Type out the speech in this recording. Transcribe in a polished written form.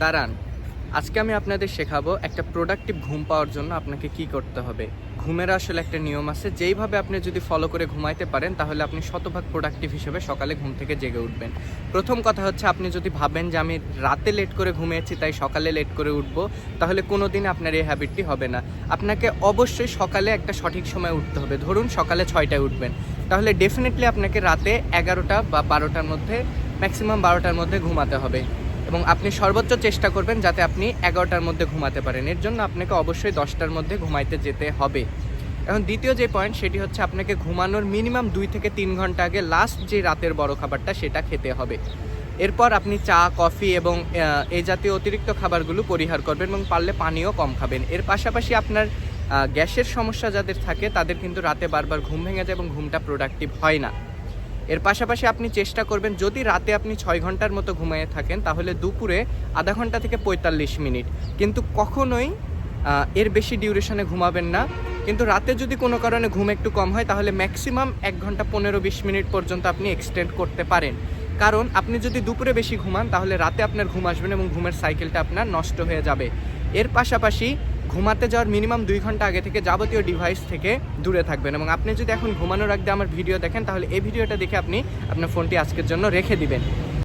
দাঁড়ান, আজকে আমি আপনাদের শেখাবো একটা প্রোডাক্টিভ ঘুম পাওয়ার জন্য আপনাকে কি করতে হবে। ঘুমের আসলে একটা নিয়ম আছে, যেইভাবে আপনি যদি ফলো করে ঘুমাইতে পারেন তাহলে আপনি শতভাগ প্রোডাক্টিভ হিসেবে সকালে ঘুম থেকে জেগে উঠবেন। প্রথম কথা হচ্ছে, আপনি যদি ভাবেন যে আমি রাতে লেট করে ঘুমিয়েছি তাই সকালে লেট করে উঠবো, তাহলে কোনো দিন আপনার এই হ্যাবিটটি হবে না। আপনাকে অবশ্যই সকালে একটা সঠিক সময় উঠতে হবে। ধরুন সকালে 6টায় উঠবেন, তাহলে ডেফিনেটলি আপনাকে রাতে 11টা বা 12টার মধ্যে, ম্যাক্সিমাম 12টার মধ্যে ঘুমাতে হবে এবং আপনি সর্বোচ্চ চেষ্টা করবেন যাতে আপনি 11টার মধ্যে ঘুমাতে পারেন। এর জন্য আপনাকে অবশ্যই 10টার মধ্যে ঘুমাইতে যেতে হবে। এখন দ্বিতীয় যে পয়েন্ট, সেটি হচ্ছে আপনাকে ঘুমানোর মিনিমাম 2 থেকে 3 ঘন্টা আগে লাস্ট যে রাতের বড় খাবারটা সেটা খেতে হবে। এরপর আপনি চা, কফি এবং এই জাতীয় অতিরিক্ত খাবারগুলো পরিহার করবেন এবং পারলে পানিও কম খাবেন। এর পাশাপাশি আপনার গ্যাসের সমস্যা যাদের থাকে তাদের কিন্তু রাতে বারবার ঘুম ভেঙে যায় এবং ঘুমটা প্রোডাক্টিভ হয় না। এর পাশাপাশি আপনি চেষ্টা করবেন, যদি রাতে আপনি 6 ঘন্টার মতো ঘুমিয়ে থাকেন তাহলে দুপুরে আধা ঘন্টা থেকে 45 মিনিট, কিন্তু কখনোই এর বেশি ডিউরেশনে ঘুমাবেন না। কিন্তু রাতে যদি কোনো কারণে ঘুম একটু কম হয় তাহলে ম্যাক্সিমাম 1 ঘন্টা 15-20 মিনিট পর্যন্ত আপনি এক্সটেন্ড করতে পারেন। কারণ আপনি যদি দুপুরে বেশি ঘুমান তাহলে রাতে আপনার ঘুম আসবে না এবং ঘুমের সাইকেলটা আপনার নষ্ট হয়ে যাবে। এর পাশাপাশি ঘুমাতে যাওয়ার মিনিমাম 2 ঘন্টা আগে থেকে যাবতীয় ডিভাইস থেকে দূরে থাকবেন এবং আপনি যদি এখন ঘুমানোর আগে আমার ভিডিও দেখেন তাহলে এই ভিডিওটা দেখে আপনি আপনার ফোনটি আজকের জন্য রেখে দিবেন।